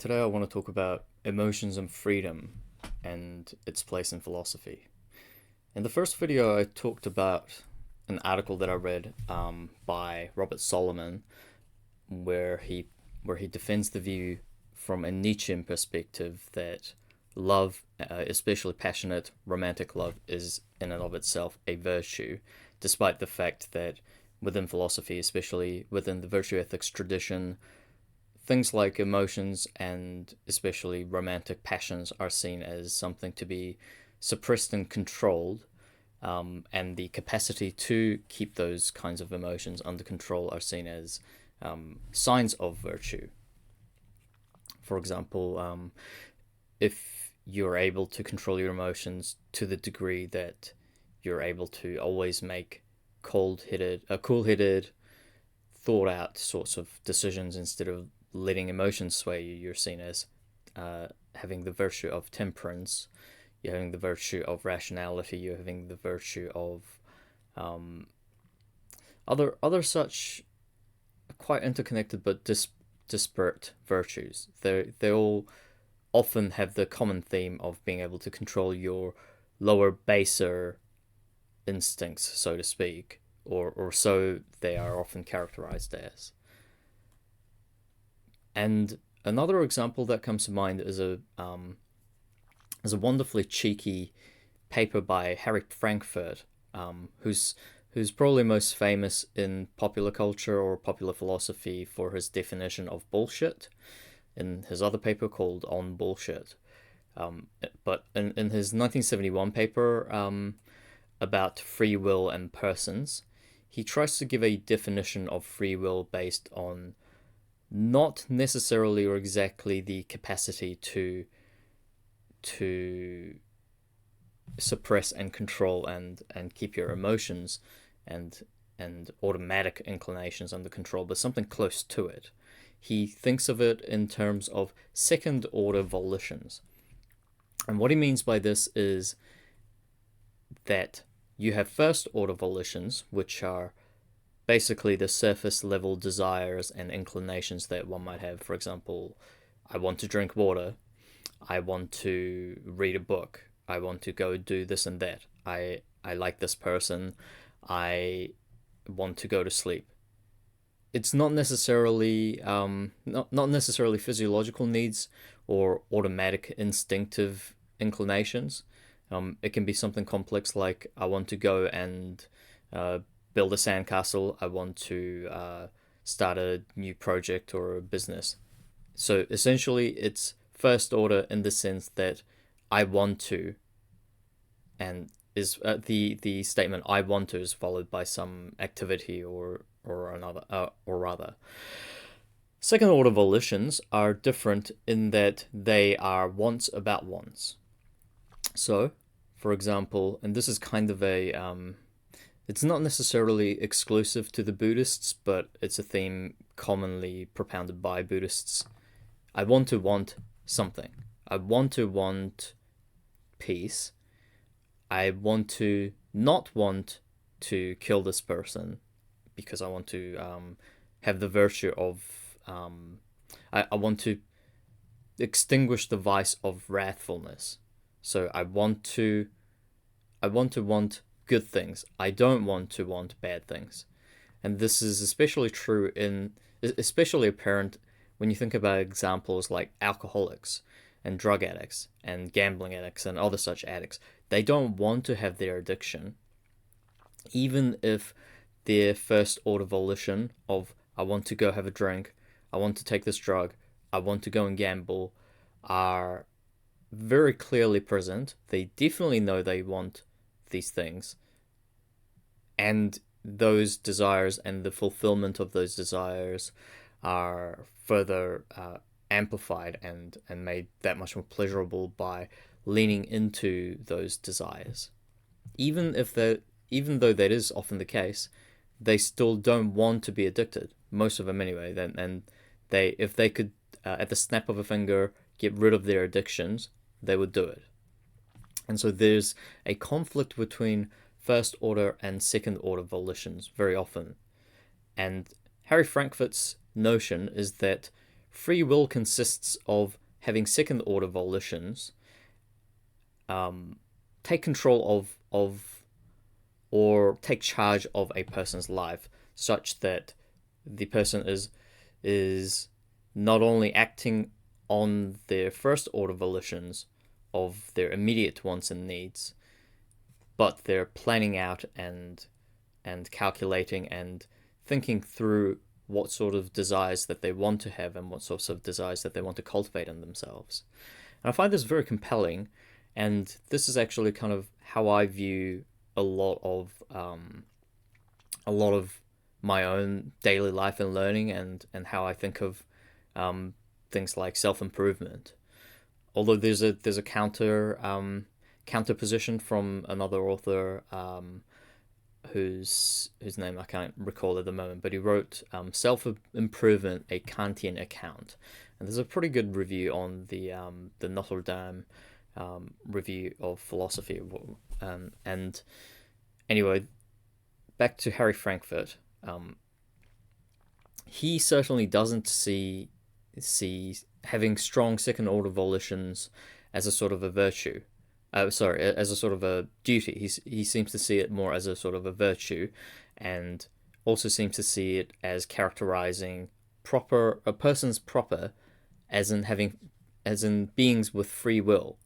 Today I want to talk about emotions and freedom and its place in philosophy. In the first video, I talked about an article that I read by Robert Solomon, where he defends the view from a Nietzschean perspective that love, especially passionate romantic love, is in and of itself a virtue, despite the fact that within philosophy, especially within the virtue ethics tradition, things like emotions and especially romantic passions are seen as something to be suppressed and controlled, and the capacity to keep those kinds of emotions under control are seen as signs of virtue. For example, if you're able to control your emotions to the degree that you're able to always make cool-headed, thought-out sorts of decisions instead of letting emotions sway you, you're seen as having the virtue of temperance. You're having the virtue of rationality. You're having the virtue of um, other such quite interconnected but disparate virtues. They all often have the common theme of being able to control your lower, baser instincts, so to speak, or so they are often characterized as. And another example that comes to mind is a wonderfully cheeky paper by Harry Frankfurt, who's probably most famous in popular culture or popular philosophy for his definition of bullshit in his other paper called On Bullshit. But in his 1971 paper about free will and persons, he tries to give a definition of free will based on not necessarily or exactly the capacity to suppress and control and keep your emotions and automatic inclinations under control, but something close to it. He thinks of it in terms of second order volitions. And what he means by this is that you have first order volitions, which are basically the surface level desires and inclinations that one might have. For example, I want to drink water, I want to read a book, I want to go do this and that, I like this person, I want to go to sleep. It's not necessarily not necessarily physiological needs or automatic instinctive inclinations. It can be something complex like I want to go and uh, build a sandcastle. I want to start a new project or a business. So essentially, it's first order in the sense that I want to, and is the statement I want to is followed by some activity or another or rather. Second order volitions are different in that they are wants about wants. So, for example, and this is kind of a it's not necessarily exclusive to the Buddhists, but it's a theme commonly propounded by Buddhists. I want something. I want to want peace. I want to not want to kill this person because I want to have the virtue of I want to extinguish the vice of wrathfulness. So I want good things. I don't want to want bad things. And this is especially apparent when you think about examples like alcoholics and drug addicts and gambling addicts and other such addicts. They don't want to have their addiction, even if their first order volition of I want to go have a drink, I want to take this drug, I want to go and gamble are very clearly present. They definitely know they want these things, and those desires and the fulfillment of those desires are further amplified and made that much more pleasurable by leaning into those desires. Even if that, even though that is often the case, they still don't want to be addicted. Most of them, anyway. And they, if they could, at the snap of a finger, get rid of their addictions, they would do it. And so there's a conflict between first order and second order volitions very often. And Harry Frankfurt's notion is that free will consists of having second order volitions take control of or take charge of a person's life, such that the person is not only acting on their first order volitions of their immediate wants and needs, but they're planning out and calculating and thinking through what sort of desires that they want to have and what sorts of desires that they want to cultivate in themselves. And I find this very compelling, and this is actually kind of how I view a lot of my own daily life and learning, and how I think of things like self improvement. Although there's a counter position from another author whose name I can't recall at the moment, but he wrote Self Improvement: A Kantian Account, and there's a pretty good review on the Notre Dame review of philosophy. And anyway, back to Harry Frankfurt. He certainly doesn't see having strong second order volitions as a sort of a virtue. As a sort of a duty. He seems to see it more as a sort of a virtue, and also seems to see it as characterizing a person's proper, as in beings with free will.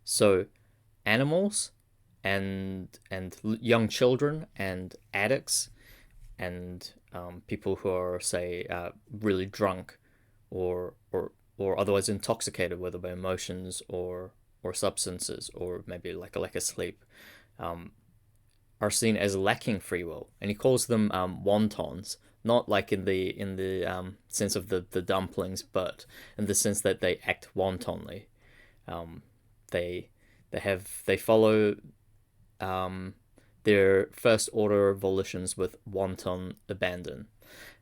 So animals and young children and addicts and people who are, say, really drunk or otherwise intoxicated, whether by emotions or substances, or maybe like a lack of sleep, are seen as lacking free will, and he calls them wontons, not like in the sense of the dumplings, but in the sense that they act wantonly. They follow their first order volitions with wanton abandon.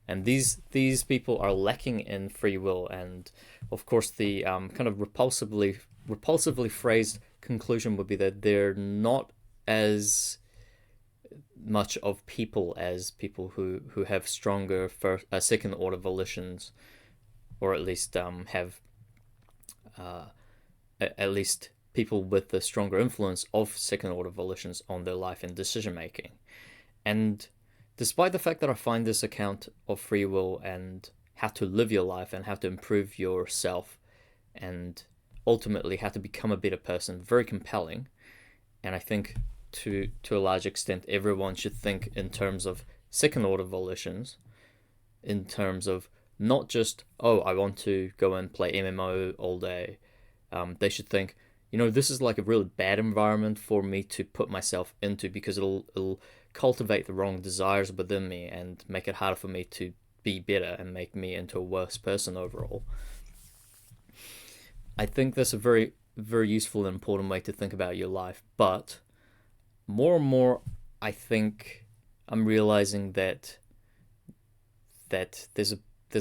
And these people are lacking in free will, and of course the kind of repulsively phrased conclusion would be that they're not as much of people as people who have stronger second order volitions, or at least have at least people with the stronger influence of second order volitions on their life and decision making. And despite the fact that I find this account of free will and how to live your life and how to improve yourself and ultimately how to become a better person very compelling, and I think to a large extent everyone should think in terms of second order volitions, in terms of not just, oh, I want to go and play MMO all day. They should think, this is like a really bad environment for me to put myself into, because it'll cultivate the wrong desires within me and make it harder for me to be better and make me into a worse person overall. I think that's a very, very useful and important way to think about your life. But more and more, I think I'm realizing that there's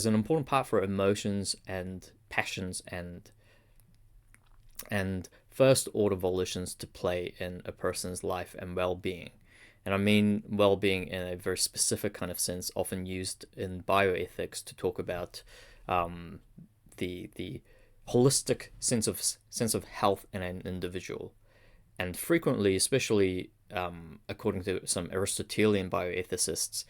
an important part for emotions and passions and first order volitions to play in a person's life and well-being. And I mean well-being in a very specific kind of sense, often used in bioethics to talk about the holistic sense of health in an individual. And frequently, especially according to some Aristotelian bioethicists,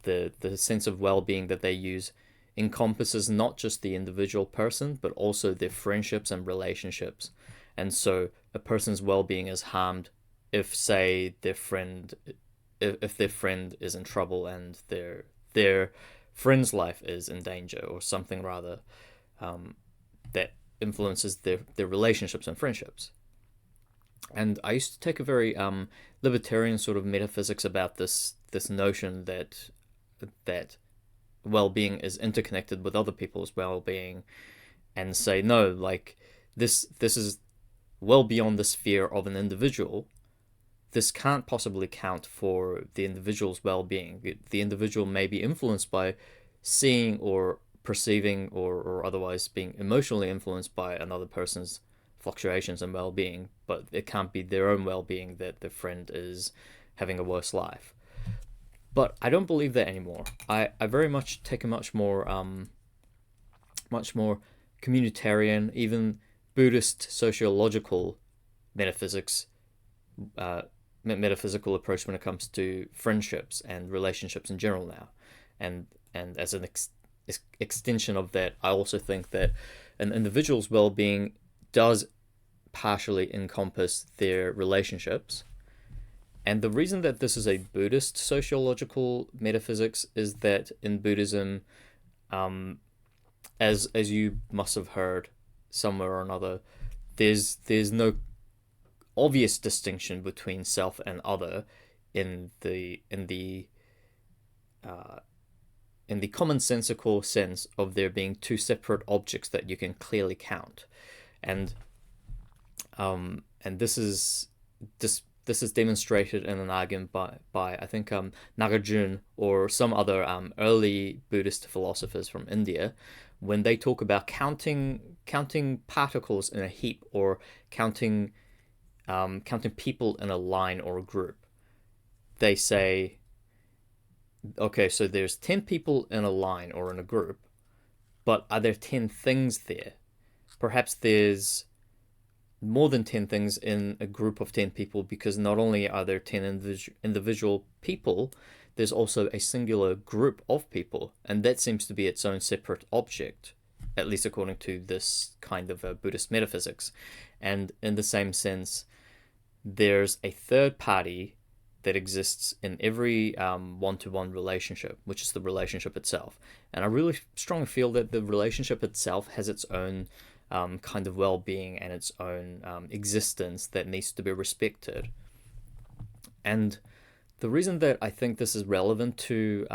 the sense of well-being that they use encompasses not just the individual person, but also their friendships and relationships. And so a person's well-being is harmed if, say, if their friend is in trouble and their friend's life is in danger, or something rather that influences their relationships and friendships. And I used to take a very libertarian sort of metaphysics about this notion that well-being is interconnected with other people's well-being, and say, no, like this is well beyond the sphere of an individual. This can't possibly count for the individual's well-being. The individual may be influenced by seeing or perceiving or otherwise being emotionally influenced by another person's fluctuations and well-being, but it can't be their own well-being that the friend is having a worse life. But I don't believe that anymore. I very much take a much more much more communitarian, even Buddhist sociological metaphysics, metaphysical approach when it comes to friendships and relationships in general now. And as an extension of that, I also think that an individual's well-being does partially encompass their relationships. And the reason that this is a Buddhist sociological metaphysics is that in Buddhism, as you must have heard somewhere or another, there's no obvious distinction between self and other in the commonsensical sense of there being two separate objects that you can clearly count, and this is demonstrated in an argument by I think Nagarjuna or some other early Buddhist philosophers from India, when they talk about counting particles in a heap, or counting people in a line or a group. They say, okay, so there's 10 people in a line or in a group, but are there 10 things there? Perhaps there's more than 10 things in a group of 10 people, because not only are there 10 individual people, there's also a singular group of people, and that seems to be its own separate object, at least according to this kind of Buddhist metaphysics. And in the same sense, there's a third party that exists in every one-to-one relationship, which is the relationship itself. And I really strongly feel that the relationship itself has its own kind of well-being and its own existence that needs to be respected. And the reason that I think this is relevant to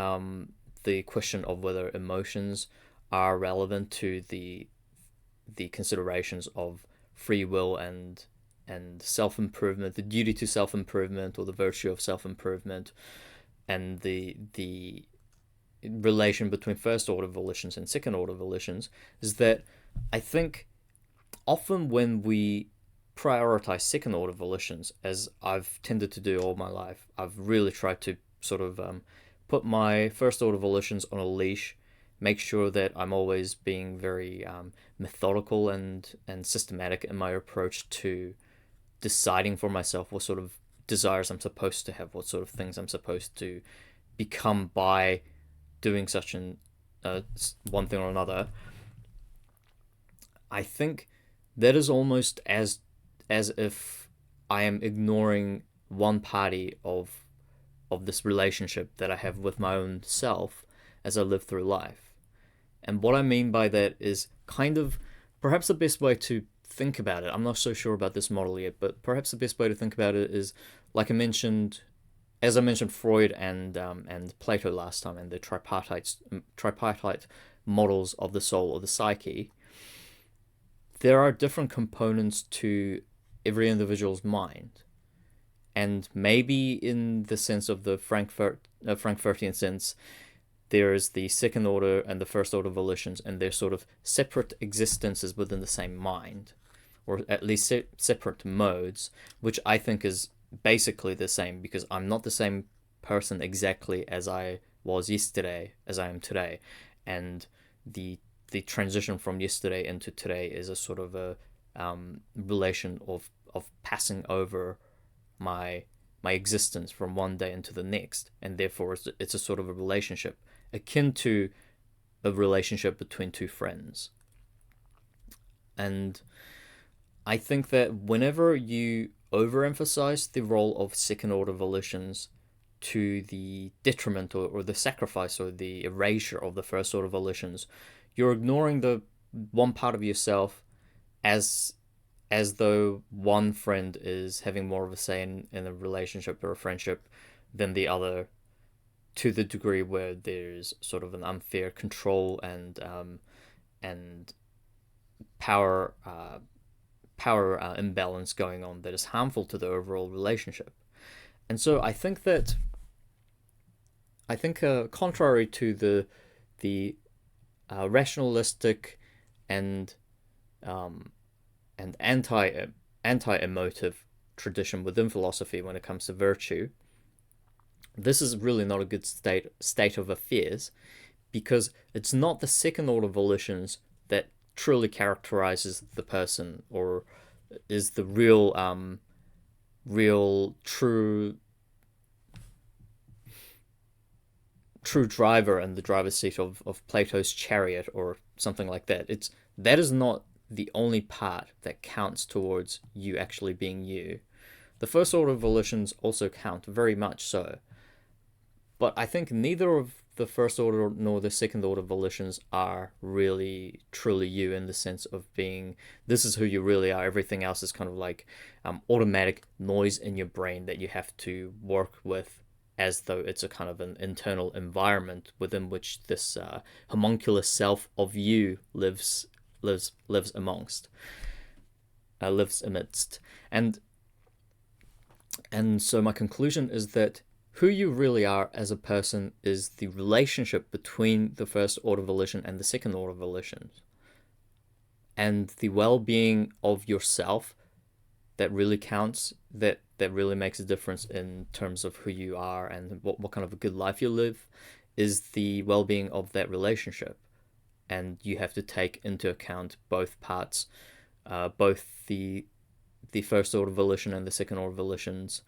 the question of whether emotions are relevant to the considerations of free will and self-improvement, the duty to self-improvement or the virtue of self-improvement, and the relation between first order volitions and second order volitions, is that I think often when we prioritize second order volitions, as I've tended to do all my life, I've really tried to sort of put my first order volitions on a leash, make sure that I'm always being very methodical and systematic in my approach to deciding for myself what sort of desires I'm supposed to have, what sort of things I'm supposed to become by doing such an one thing or another. I think that is almost as if I am ignoring one party of this relationship that I have with my own self as I live through life. And what I mean by that is kind of perhaps the best way to think about it. I'm not so sure about this model yet, but perhaps the best way to think about it is, like I mentioned, as I mentioned Freud and Plato last time, and the tripartite models of the soul or the psyche. There are different components to every individual's mind, and maybe in the sense of the Frankfurtian sense, there is the second order and the first order volitions, and they're sort of separate existences within the same mind, or at least separate modes, which I think is basically the same, because I'm not the same person exactly as I was yesterday as I am today, and the transition from yesterday into today is a sort of a relation of passing over my existence from one day into the next, and therefore it's a sort of a relationship akin to a relationship between two friends. And I think that whenever you overemphasize the role of second order volitions to the detriment or the sacrifice or the erasure of the first order volitions, you're ignoring the one part of yourself as though one friend is having more of a say in a relationship or a friendship than the other, to the degree where there's sort of an unfair control and power imbalance going on that is harmful to the overall relationship. And so I think contrary to the rationalistic and anti-emotive tradition within philosophy when it comes to virtue, this is really not a good state of affairs, because it's not the second order volitions that truly characterizes the person, or is the real real true driver in the driver's seat of Plato's chariot or something like that. That is not the only part that counts towards you actually being you. The first order volitions also count, very much so. But I think neither of the first order nor the second order volitions are really truly you, in the sense of being, this is who you really are. Everything else is kind of like automatic noise in your brain that you have to work with, as though it's a kind of an internal environment within which this homunculus self of you lives amongst, lives amidst. And so my conclusion is that who you really are as a person is the relationship between the first order volition and the second order volitions. And the well-being of yourself that really counts, that really makes a difference in terms of who you are and what kind of a good life you live, is the well-being of that relationship. And you have to take into account both parts, both the first order volition and the second order volitions,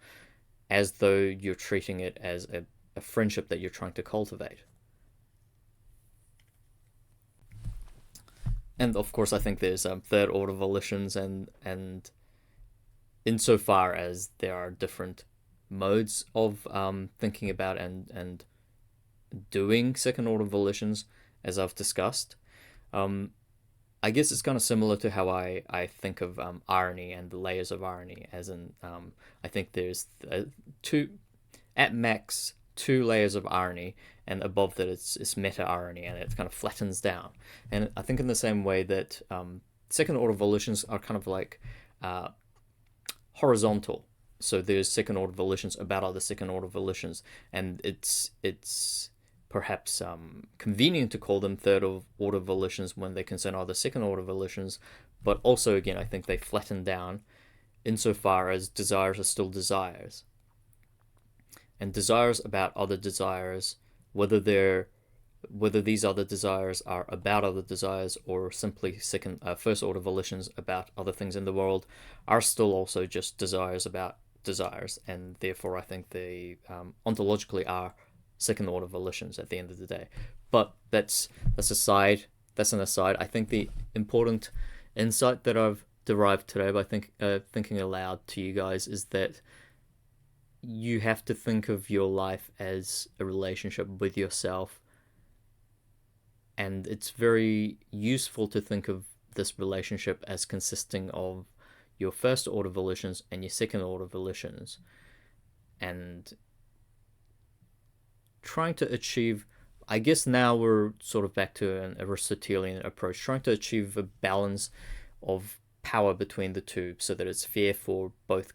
as though you're treating it as a friendship that you're trying to cultivate. And of course, I think there's third order volitions, and insofar as there are different modes of thinking about and doing second order volitions, as I've discussed. I guess it's kind of similar to how I think of irony and the layers of irony, as in I think there's two, at max, two layers of irony, and above that it's meta irony, and it kind of flattens down. And I think in the same way that second order volitions are kind of like horizontal. So there's second order volitions about other second order volitions, and it's perhaps convenient to call them third order volitions when they concern other second order volitions, but also, again, I think they flatten down insofar as desires are still desires. And desires about other desires, whether these other desires are about other desires or simply first order volitions about other things in the world, are still also just desires about desires, and therefore I think they ontologically are second order volitions at the end of the day. But that's an aside. I think the important insight that I've derived today by thinking aloud to you guys is that you have to think of your life as a relationship with yourself, and it's very useful to think of this relationship as consisting of your first order volitions and your second order volitions, and trying to achieve, I guess now we're sort of back to an Aristotelian approach, trying to achieve a balance of power between the two so that it's fair for both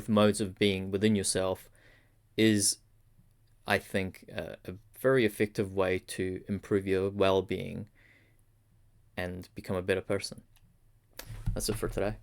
modes of being within yourself, is, I think, a very effective way to improve your well-being and become a better person. That's it for today.